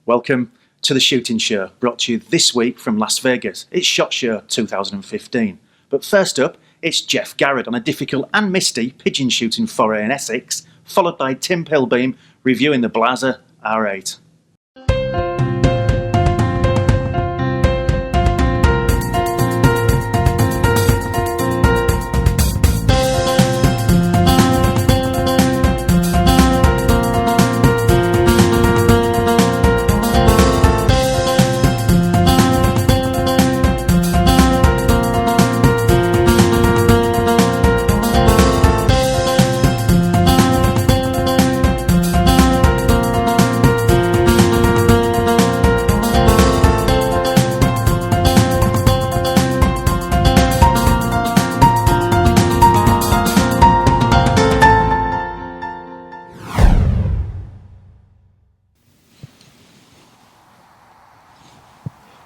Welcome to the shooting show, brought to you this week from Las Vegas. It's SHOT Show 2015. But first up, it's Geoff Garrett on a difficult and misty pigeon shooting foray in Essex, followed by Tim Pilbeam reviewing the Blaser R8.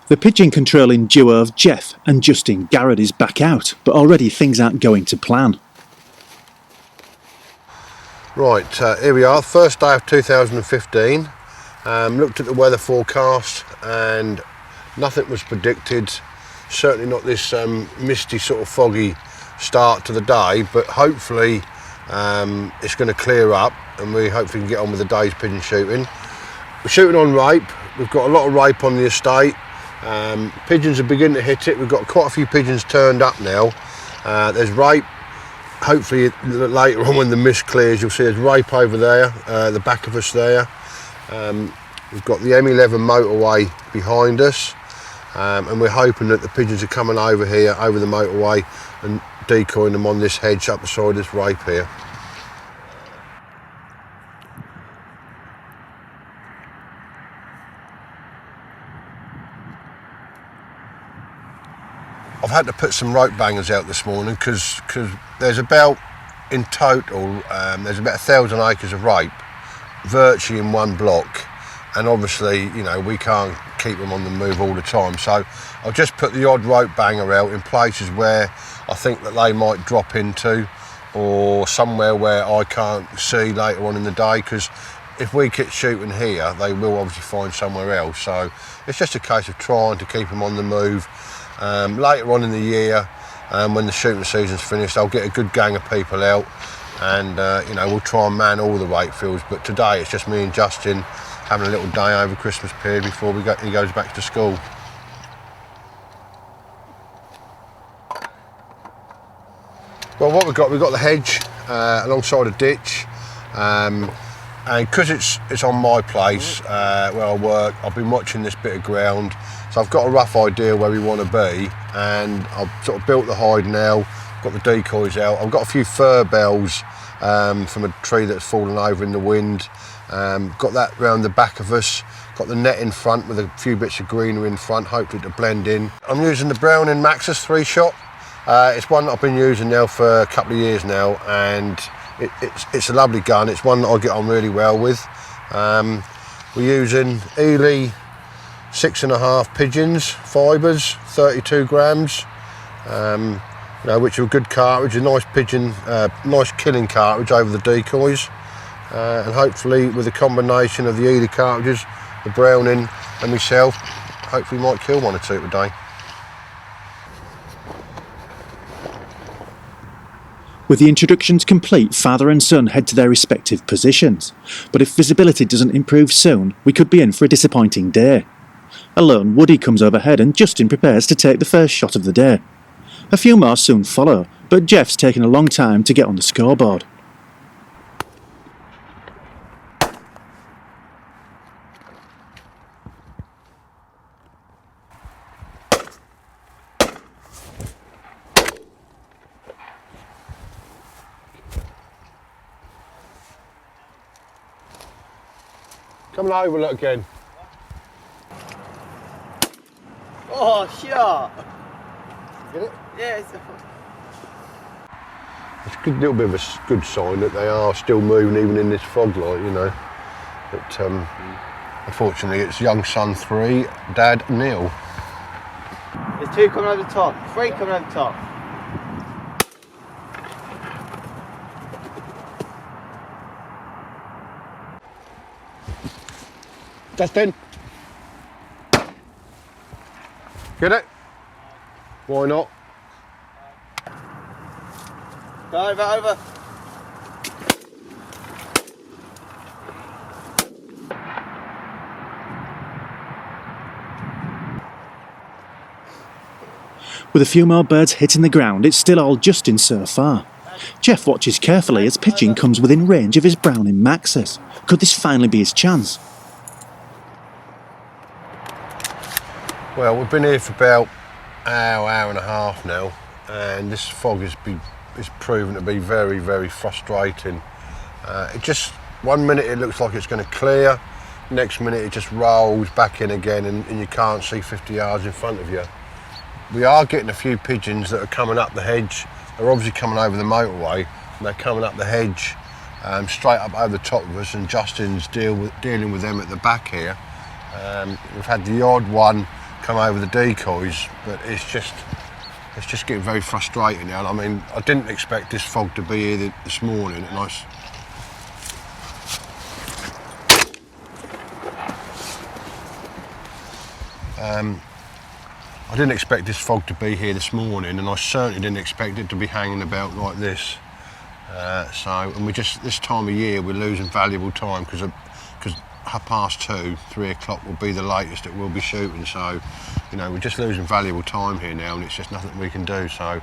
The pigeon controlling duo of Geoff and Justin Garrett is back out, but already things aren't going to plan. Right, here we are, first day of 2015. Looked at the weather forecast and nothing was predicted, certainly not this misty sort of foggy start to the day, but hopefully it's going to clear up and we hopefully can get on with the day's pigeon shooting. We're shooting on rape, we've got a lot of rape on the estate. Pigeons are beginning to hit it. We've got quite a few pigeons turned up now. There's rape. Hopefully later on when the mist clears you'll see there's rape over there, the back of us there. We've got the M11 motorway behind us, and we're hoping that the pigeons are coming over here, over the motorway, and decoying them on this hedge up the side of this rape here. I've had to put some rope bangers out this morning because there's about, in total, there's about 1,000 acres of rape virtually in one block, and obviously, you know, we can't keep them on the move all the time. So I've just put the odd rope banger out in places where I think that they might drop into, or somewhere where I can't see later on in the day, because if we keep shooting here, they will obviously find somewhere else. So it's just a case of trying to keep them on the move. Later on in the year, when the shooting season's finished, I'll get a good gang of people out, and you know, we'll try and man all the rape fields. But today it's just me and Justin having a little day over Christmas period before he goes back to school. Well, what we've got the hedge alongside a ditch, and because it's on my place where I work, I've been watching this bit of ground. So I've got a rough idea where we want to be, and I've sort of built the hide now, got the decoys out. I've got a few fir bells from a tree that's fallen over in the wind. Got that round the back of us, got the net in front with a few bits of greenery in front, hopefully to blend in. I'm using the Browning Maxus 3-shot. It's one that I've been using now for a couple of years now, and it's a lovely gun. It's one that I get on really well with. We're using Ely 6.5 pigeons, fibres, 32 grams, you know, which are a good cartridge, a nice pigeon, nice killing cartridge over the decoys, and hopefully with a combination of the Ely cartridges, the Browning and myself, hopefully might kill one or two today. With the introductions complete, father and son head to their respective positions, but if visibility doesn't improve soon, we could be in for a disappointing day. A lone Woody comes overhead and Justin prepares to take the first shot of the day. A few more soon follow, but Geoff's taken a long time to get on the scoreboard. Come and overlook again. Oh, shot! Get it? Yeah, it's a good little bit of a good sign that they are still moving even in this fog light, you know. But unfortunately it's young son 3, dad Neil. There's 2 coming over the top, 3 coming over the top. Justin, Get it? Why not? Go over. With a few more birds hitting the ground, it's still all Justin so far. Geoff watches carefully as Pigeon comes within range of his browning Maxus. Could this finally be his chance? Well, we've been here for about hour and a half now, and this fog is proven to be very, very frustrating. It just, one minute it looks like it's going to clear, next minute it just rolls back in again, and you can't see 50 yards in front of you. We are getting a few pigeons that are coming up the hedge. They're obviously coming over the motorway, and they're coming up the hedge straight up over the top of us, and Justin's dealing with them at the back here. We've had the odd one come over the decoys, but it's just getting very frustrating now. I mean, I didn't expect this fog to be here this morning, and I didn't expect this fog to be here this morning, and I certainly didn't expect it to be hanging about like this. And this time of year we're losing valuable time because 2:30, 3 o'clock will be the latest that we'll be shooting. So, you know, we're just losing valuable time here now, and it's just nothing we can do. So,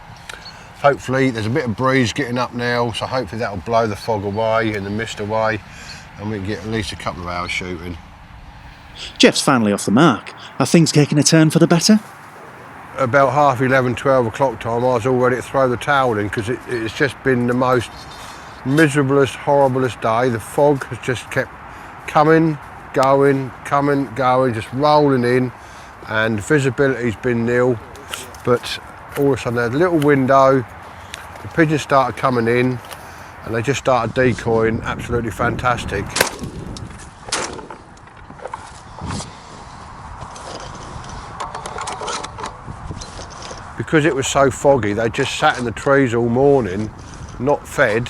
hopefully there's a bit of breeze getting up now, so hopefully that'll blow the fog away and the mist away, and we can get at least a couple of hours shooting. Geoff's finally off the mark. Are things taking a turn for the better? About 11:30, 12 o'clock time, I was all ready to throw the towel in, because it's just been the most miserablest, horriblest day. The fog has just kept coming, going, just rolling in, and visibility's been nil. But all of a sudden there's a little window, the pigeons started coming in, and they just started decoying, absolutely fantastic. Because it was so foggy, they just sat in the trees all morning, not fed,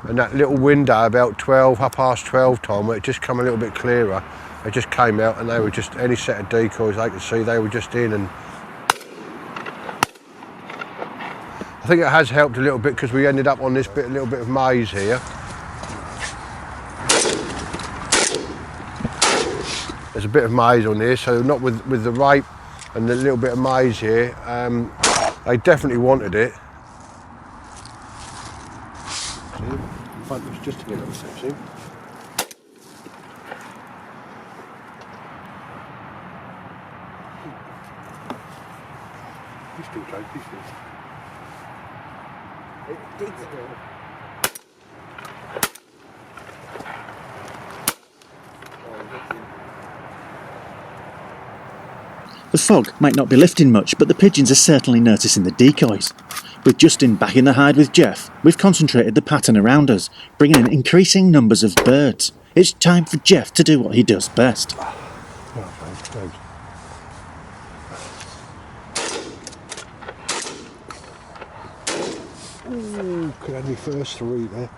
and that little window about 12:30 time, where it just come a little bit clearer, they just came out, and they were just, any set of decoys they could see, they were just in. And I think it has helped a little bit, because we ended up on this little bit of maize here. There's a bit of maize on here, so not with the rape and the little bit of maize here, they definitely wanted it. See, in front of us, just to get on, see. He's still Jake, he's still. The fog might not be lifting much, but the pigeons are certainly noticing the decoys. With Justin back in the hide with Geoff, we've concentrated the pattern around us, bringing in increasing numbers of birds. It's time for Geoff to do what he does best. Ooh, could have me first 3 there.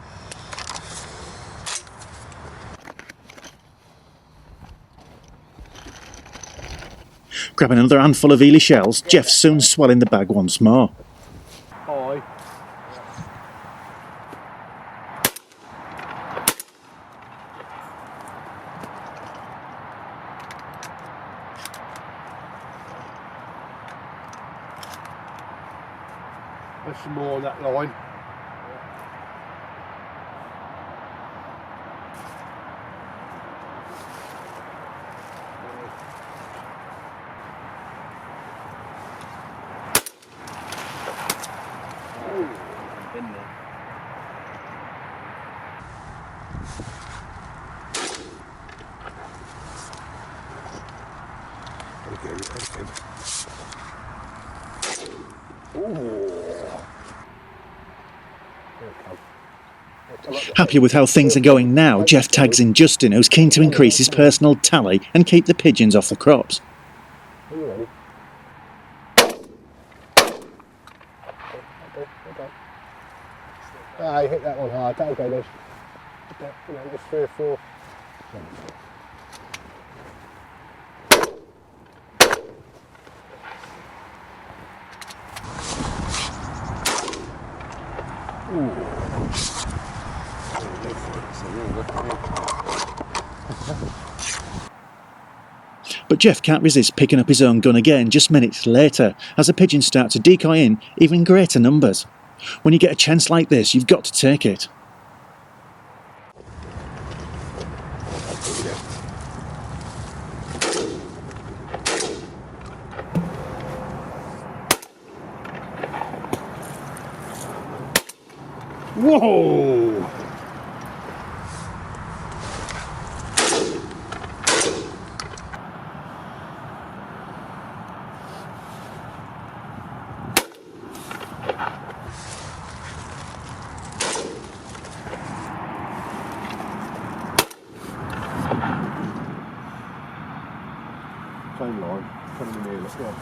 Grabbing another handful of eely shells, Geoff's soon swelling the bag once more. Hi. There's some more on that line. Happy with how things are going now, Geoff tags in Justin, who's keen to increase his personal tally and keep the pigeons off the crops. I hit that one hard. Okay, there's 3 or 4. But Geoff can't resist picking up his own gun again just minutes later, as the pigeons start to decoy in even greater numbers. When you get a chance like this, you've got to take it. Whoa! Same line, coming in here, let's go.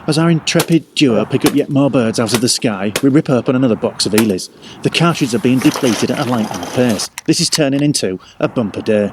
As our intrepid duo pick up yet more birds out of the sky, we rip open another box of eelies. The cartridges are being depleted at a lightning pace. This is turning into a bumper day.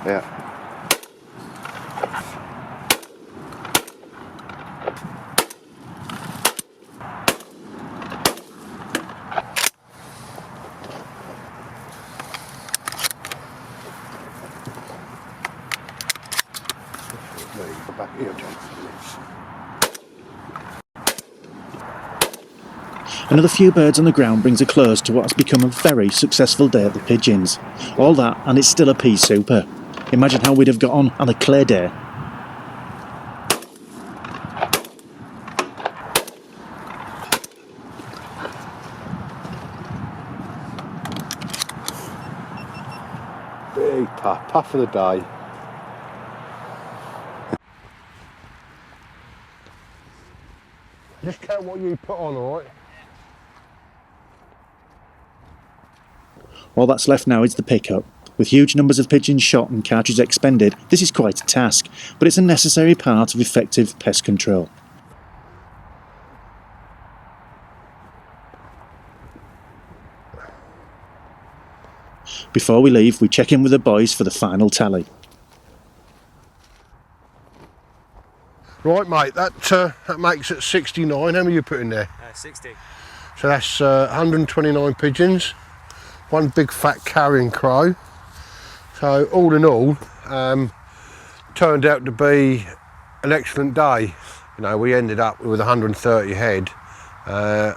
Yeah. Back here, John. Another few birds on the ground brings a close to what has become a very successful day at the pigeons. All that and it's still a pea super. Imagine how we'd have got on a clear day. Big puff for the day. Just count what you put on, alright? All that's left now is the pickup. With huge numbers of pigeons shot and cartridges expended, this is quite a task, but it's a necessary part of effective pest control. Before we leave, we check in with the boys for the final tally. Right, mate, that makes it 69. How many you put in there? 60. So that's 129 pigeons, one big fat carrion crow. So all in all, turned out to be an excellent day. You know, we ended up with 130 head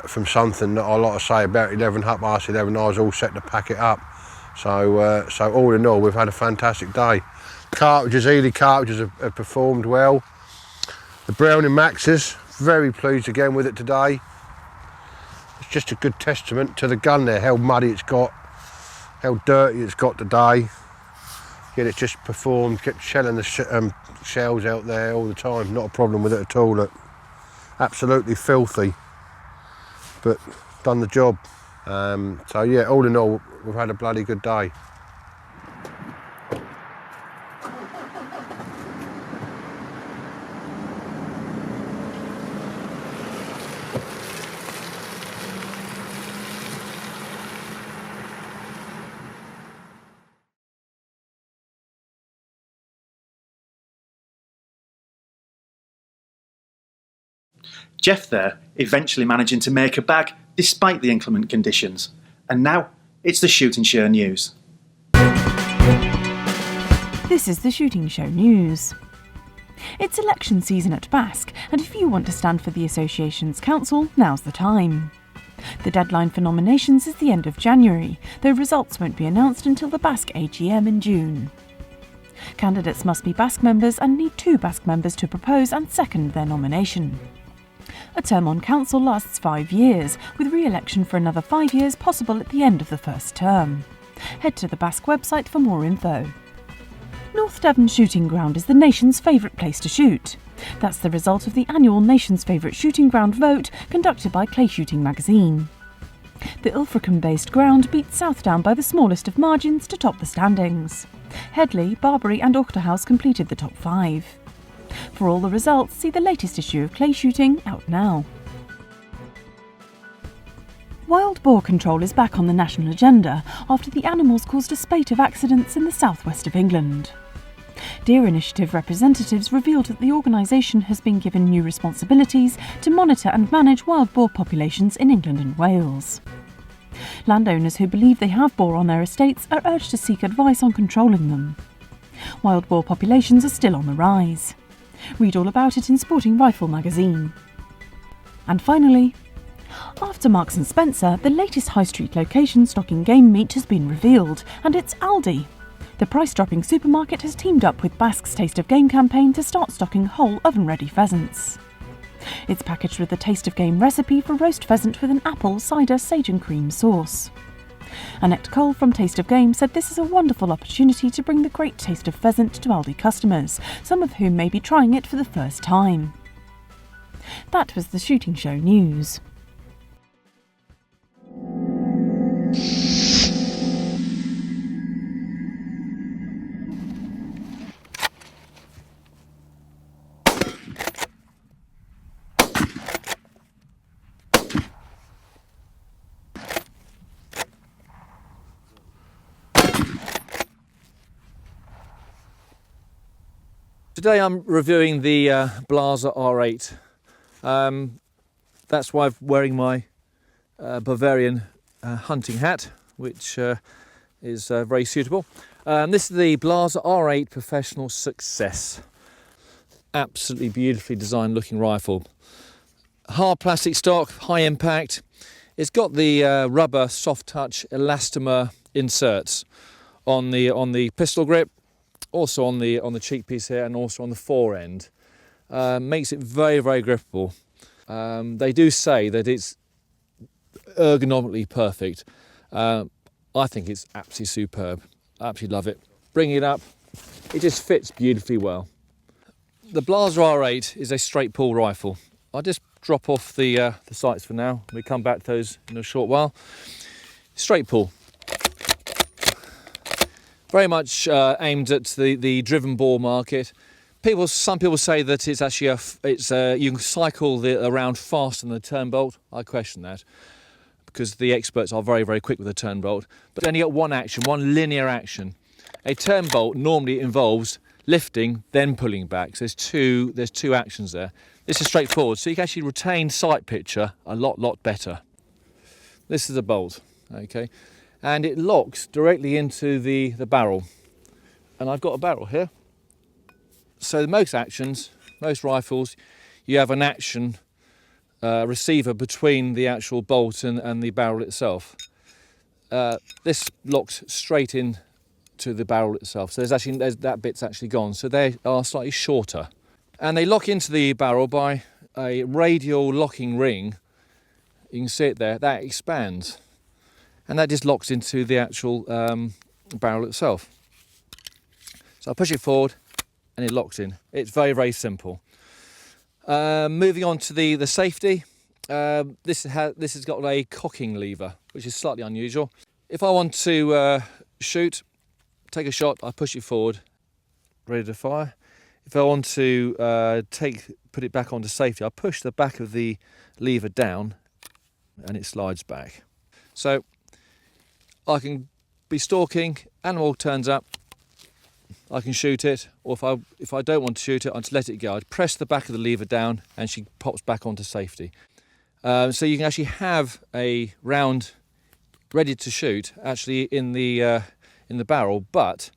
from something that I like to say about 11, half past 11, I was all set to pack it up. So all in all, we've had a fantastic day. Cartridges, Ely cartridges have performed well. The Browning Maxus, very pleased again with it today. It's just a good testament to the gun there, how muddy it's got, how dirty it's got today. Yet it's just performed, kept shelling the shells out there all the time, not a problem with it at all. Look, absolutely filthy, but done the job. So yeah, all in all, we've had a bloody good day. Geoff there, eventually managing to make a bag despite the inclement conditions. And now, it's the Shooting Show News. This is the Shooting Show News. It's election season at BASC, and if you want to stand for the association's council, now's the time. The deadline for nominations is the end of January, though results won't be announced until the BASC AGM in June. Candidates must be BASC members and need 2 BASC members to propose and second their nomination. A term on council lasts 5 years, with re-election for another 5 years possible at the end of the first term. Head to the Basque website for more info. North Devon Shooting Ground is the nation's favourite place to shoot. That's the result of the annual Nation's Favourite Shooting Ground vote conducted by Clay Shooting magazine. The Ilfracombe-based ground beat Southdown by the smallest of margins to top the standings. Headley, Barbary and Auchterhouse completed the top 5. For all the results, see the latest issue of Clay Shooting, out now. Wild boar control is back on the national agenda after the animals caused a spate of accidents in the southwest of England. Deer Initiative representatives revealed that the organisation has been given new responsibilities to monitor and manage wild boar populations in England and Wales. Landowners who believe they have boar on their estates are urged to seek advice on controlling them. Wild boar populations are still on the rise. Read all about it in Sporting Rifle magazine. And finally, after Marks & Spencer, the latest high street location stocking game meat has been revealed, and it's Aldi. The price-dropping supermarket has teamed up with Basque's Taste of Game campaign to start stocking whole oven-ready pheasants. It's packaged with a Taste of Game recipe for roast pheasant with an apple, cider, sage and cream sauce. Annette Cole from Taste of Game said this is a wonderful opportunity to bring the great taste of pheasant to Aldi customers, some of whom may be trying it for the first time. That was the Shooting Show news. Today I'm reviewing the Blaser R8. That's why I'm wearing my Bavarian hunting hat, which is very suitable. This is the Blaser R8 Professional Success. Absolutely beautifully designed looking rifle. Hard plastic stock, high impact. It's got the rubber soft touch elastomer inserts on the pistol grip, also on the cheek piece here, and also on the fore end. Makes it very, very grippable. They do say that it's ergonomically perfect. I think it's absolutely superb. I absolutely love it. Bring it up, it just fits beautifully well. The Blaser R8 is a straight pull rifle. I'll just drop off the sights for now. We'll come back to those in a short while. Straight pull. Very much aimed at the driven boar market. Some people say that it's actually you can cycle around faster than the turn bolt. I question that, because the experts are very, very quick with the turn bolt. But you only get one action, one linear action. A turn bolt normally involves lifting, then pulling back. So there's two actions there. This is straightforward, so you can actually retain sight picture a lot better. This is a bolt, okay, and it locks directly into the barrel. And I've got a barrel here. So most rifles, you have an action receiver between the actual bolt and the barrel itself. This locks straight in to the barrel itself. So that bit's actually gone. So they are slightly shorter. And they lock into the barrel by a radial locking ring. You can see it there, that expands. And that just locks into the actual barrel itself. So I push it forward and it locks in. It's very, very simple. Moving on to the safety. This has got a cocking lever, which is slightly unusual. If I want to shoot, take a shot, I push it forward, ready to fire. If I want to put it back onto safety, I push the back of the lever down and it slides back. So I can be stalking, animal turns up, I can shoot it, or if I don't want to shoot it, I just let it go. I press the back of the lever down and she pops back onto safety. So you can actually have a round ready to shoot actually in the barrel, but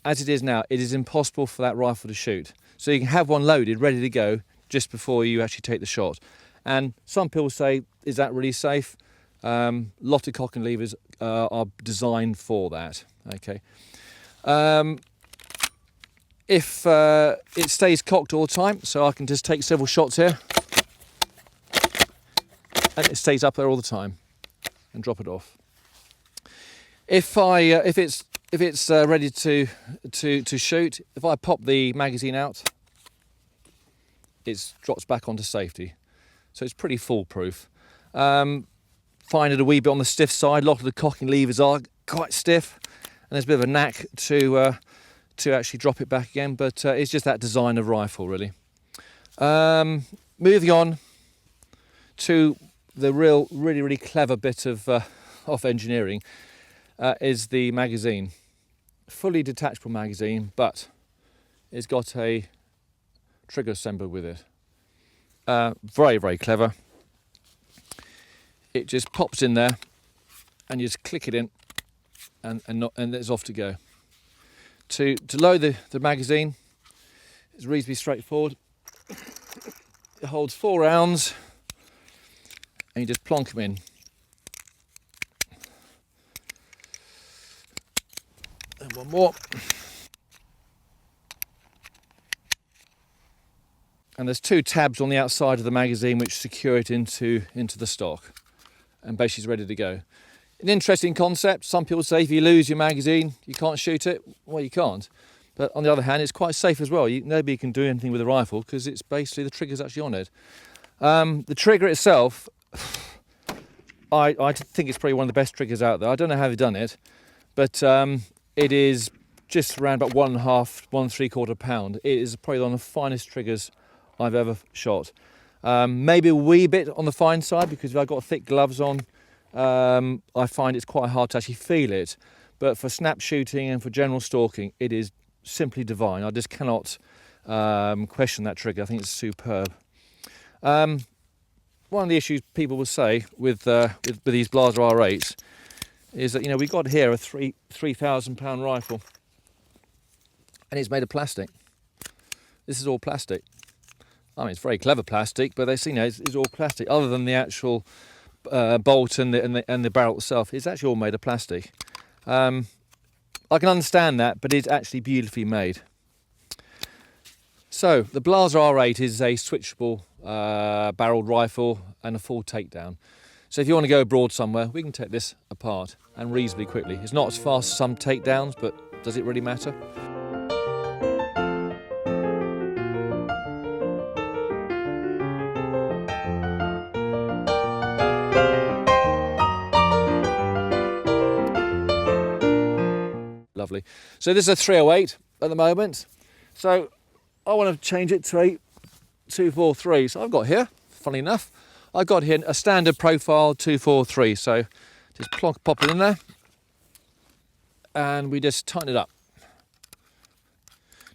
as it is now, it is impossible for that rifle to shoot. So you can have one loaded, ready to go, just before you actually take the shot. And some people say, is that really safe? Lot of cocking levers are designed for that. Okay. If it stays cocked all the time, so I can just take several shots here, and it stays up there all the time, and drop it off. If it's ready to shoot, if I pop the magazine out, it drops back onto safety. So it's pretty foolproof. Find it a wee bit on the stiff side. A lot of the cocking levers are quite stiff, and there's a bit of a knack to actually drop it back again, but it's just that design of rifle, really. Moving on to the really clever bit of engineering is the magazine. Fully detachable magazine, but it's got a trigger assembly with it. Very clever. It just pops in there, and you just click it in, and it's off to go. To load the magazine, it's reasonably straightforward. It holds 4 rounds, and you just plonk them in. And one more. And there's 2 tabs on the outside of the magazine which secure it into the stock, and basically it's ready to go. An interesting concept. Some people say if you lose your magazine, you can't shoot it. Well, you can't. But on the other hand, it's quite safe as well. Nobody can do anything with a rifle because it's basically the trigger's actually on it. The trigger itself, I think it's probably one of the best triggers out there. I don't know how they've done it, but it is just around about 1.5, 1.75 pound. It is probably one of the finest triggers I've ever shot. Maybe a wee bit on the fine side because if I've got thick gloves on, I find it's quite hard to actually feel it. But for snap shooting and for general stalking, it is simply divine. I just cannot question that trigger. I think it's superb. One of the issues people will say with these Blaser R8s is that, we've got here a £3,000 rifle, and it's made of plastic. This is all plastic. I mean, it's very clever plastic, but it's all plastic. Other than the actual bolt and the barrel itself, it's actually all made of plastic. I can understand that, but it's actually beautifully made. So the Blaser R8 is a switchable barreled rifle and a full takedown. So if you want to go abroad somewhere, we can take this apart, and reasonably quickly. It's not as fast as some takedowns, but does it really matter? Lovely. So this is a 308 at the moment. So I want to change it to a 243. So I've got here, funny enough, I've got here a standard profile 243. So just pop it in there, and we just tighten it up.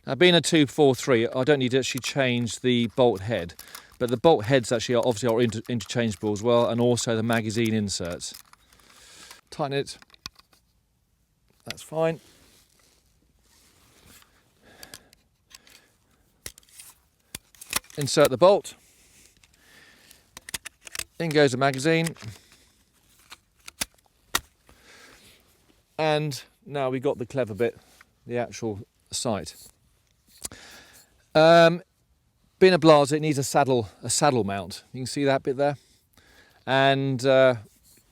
Now, being a 243, I don't need to actually change the bolt head, but the bolt heads actually are interchangeable as well, and also the magazine inserts. Tighten it. That's fine. Insert the bolt. In goes the magazine. And now we've got the clever bit, the actual sight. Being a Blaser, it needs a saddle mount. You can see that bit there. And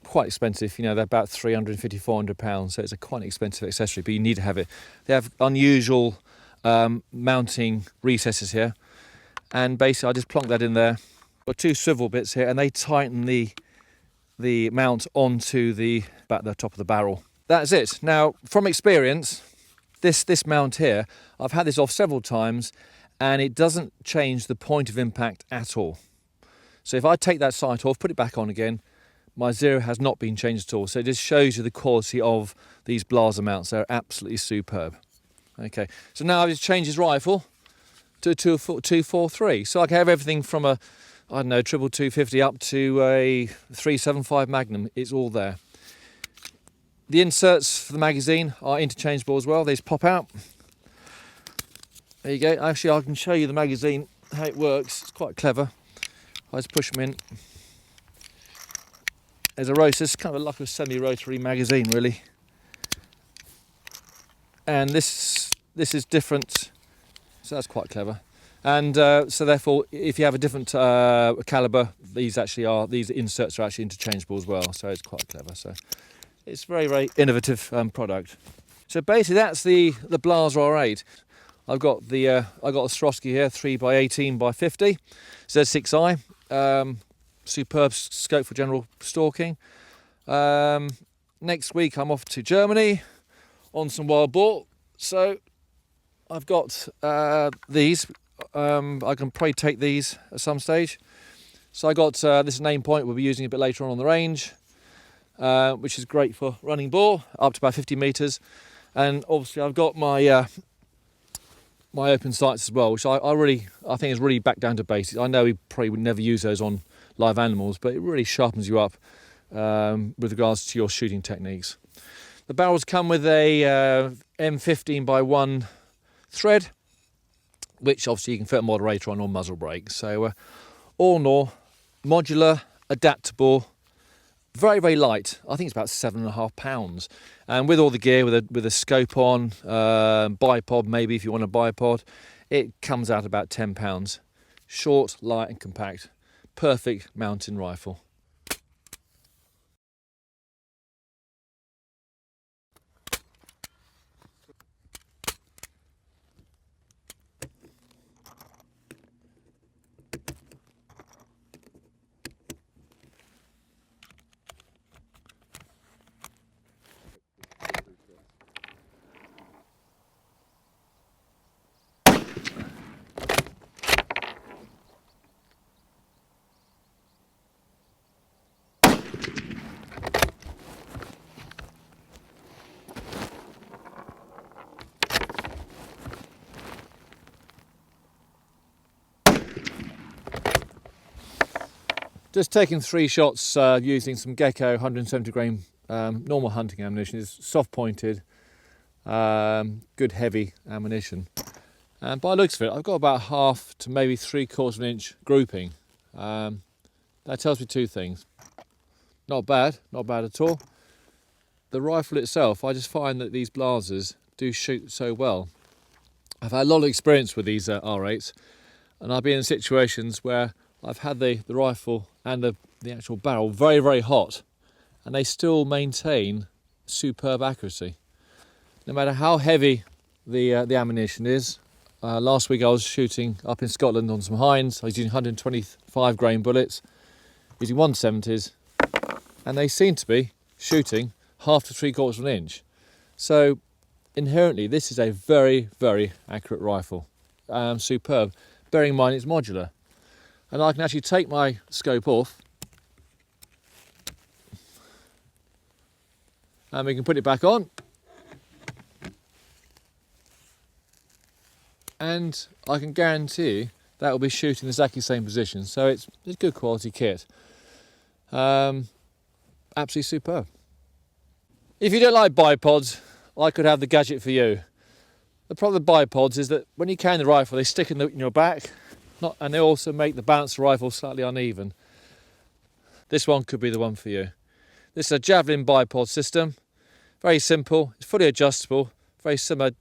quite expensive, they're about £350, £400, so it's a quite expensive accessory, but you need to have it. They have unusual mounting recesses here, and basically I just plonk that in there. Got 2 swivel bits here, and they tighten the mount onto the top of the barrel. That's it. Now, from experience, this mount here, I've had this off several times, and it doesn't change the point of impact at all. So if I take that sight off, put it back on again, my zero has not been changed at all. So it just shows you the quality of these Blaser mounts. They're absolutely superb. Okay, so now I've just changed his rifle to a 243. So I can have everything from a, I don't know, triple 250 up to a 375 Magnum. It's all there. The inserts for the magazine are interchangeable as well. They just pop out. There you go. Actually, I can show you the magazine, how it works. It's quite clever. I just push them in. There's a rotor. It's kind of like a semi-rotary magazine, really. And this is different. So that's quite clever. And so therefore, if you have a different caliber, these inserts are actually interchangeable as well. So it's quite clever. So it's a very, very innovative product. So basically, that's the Blaser R8. I've got the Swarovski here, 3x18x50 Z6i. Superb scope for general stalking. Next week I'm off to Germany on some wild boar. So I've got these. I can probably take these at some stage. So I got this name point we'll be using a bit later on the range, which is great for running boar up to about 50 metres. And obviously I've got my my open sights as well, which I think is really back down to basics. I know we probably would never use those on live animals, but it really sharpens you up with regards to your shooting techniques. The barrels come with a M15x1 thread, which obviously you can fit a moderator on or muzzle brake. So all in all, modular, adaptable, very, very light. I think it's about 7.5 pounds. And with all the gear, with a scope on, bipod maybe if you want a bipod, it comes out about 10 pounds. Short, light and compact. Perfect mountain rifle. Just taking 3 shots using some Gecko 170 grain normal hunting ammunition. It's soft pointed, good heavy ammunition. And by the looks of it, I've got about half to maybe 3/4 of an inch grouping. That tells me 2 things. Not bad at all. The rifle itself, I just find that these Blasers do shoot so well. I've had a lot of experience with these R8s, and I've been in situations where I've had the rifle and the actual barrel very, very hot, and they still maintain superb accuracy. No matter how heavy the ammunition is. Last week I was shooting up in Scotland on some hinds. I was using 125 grain bullets, using 170s, and they seem to be shooting half to 3/4 of an inch. So inherently this is a very, very accurate rifle. Superb, bearing in mind it's modular. And I can actually take my scope off and we can put it back on, and I can guarantee that will be shooting exactly the same position. So it's a good quality kit. Absolutely superb. If you don't like bipods, I could have the gadget for you. The problem with bipods is that when you carry the rifle, they stick in your back, and they also make the balance of the rifle slightly uneven. This one could be the one for you. This is a Javelin bipod system. Very simple, it's fully adjustable, very similar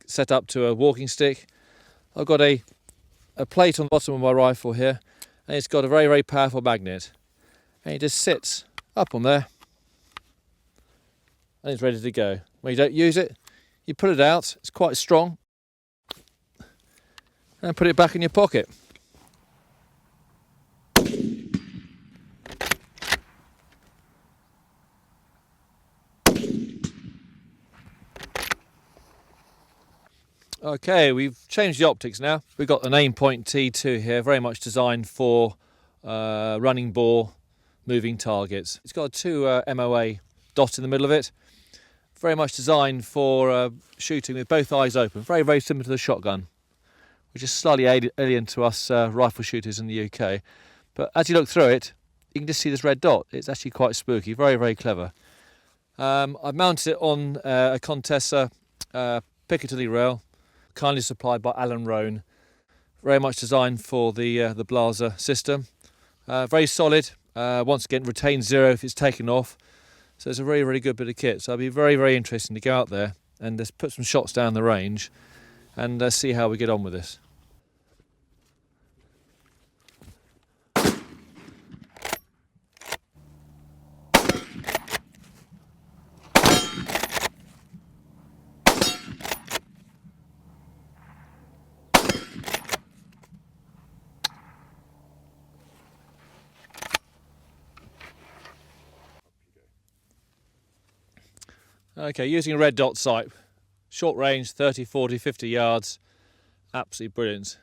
set up to a walking stick. I've got a plate on the bottom of my rifle here, and it's got a very, very powerful magnet. And it just sits up on there, and it's ready to go. When you don't use it, you pull it out, it's quite strong, and put it back in your pocket. Okay, we've changed the optics now. We've got an Aimpoint T2 here, very much designed for running boar, moving targets. It's got a 2 MOA dot in the middle of it. Very much designed for shooting with both eyes open. Very, very similar to the shotgun, which is slightly alien to us rifle shooters in the UK. But as you look through it, you can just see this red dot. It's actually quite spooky, very, very clever. I've mounted it on a Contessa Piccadilly rail, kindly supplied by Alan Roan. Very much designed for the Blaser system. Very solid. Once again, retains 0 if it's taken off. So it's a really, really good bit of kit. So it'll be very, very interesting to go out there and just put some shots down the range and see how we get on with this. Okay, using a red dot sight. Short range, 30, 40, 50 yards. Absolutely brilliant.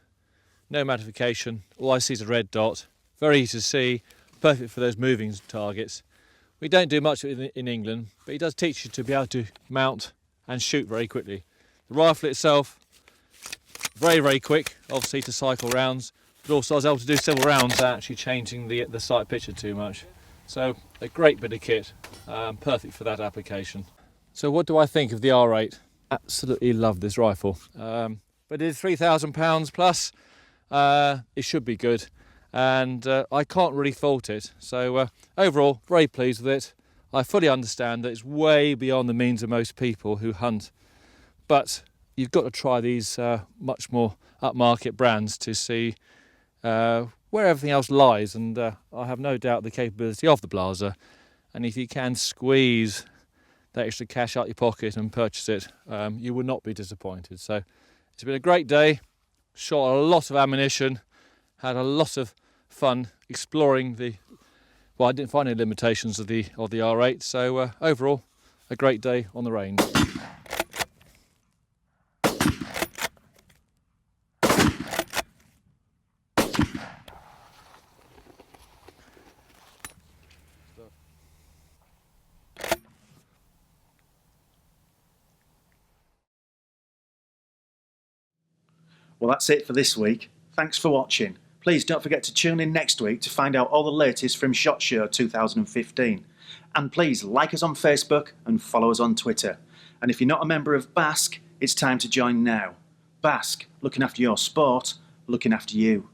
No magnification. All I see is a red dot. Very easy to see. Perfect for those moving targets. We don't do much of it in England, but it does teach you to be able to mount and shoot very quickly. The rifle itself, very, very quick, obviously to cycle rounds, but also I was able to do several rounds without actually changing the sight picture too much. So a great bit of kit, perfect for that application. So what do I think of the R8? Absolutely love this rifle. But it is £3,000 plus. It should be good, and I can't really fault it. So overall, very pleased with it. I fully understand that it's way beyond the means of most people who hunt, but you've got to try these much more upmarket brands to see where everything else lies, and I have no doubt the capability of the Blaser, and if you can squeeze that extra cash out your pocket and purchase it, you will not be disappointed. So it's been a great day. Shot a lot of ammunition, had a lot of fun exploring well, I didn't find any limitations of the R8, so overall a great day on the range. Well, that's it for this week. Thanks for watching. Please don't forget to tune in next week to find out all the latest from SHOT Show 2015. And please like us on Facebook and follow us on Twitter. And if you're not a member of BASC, it's time to join now. BASC, looking after your sport, looking after you.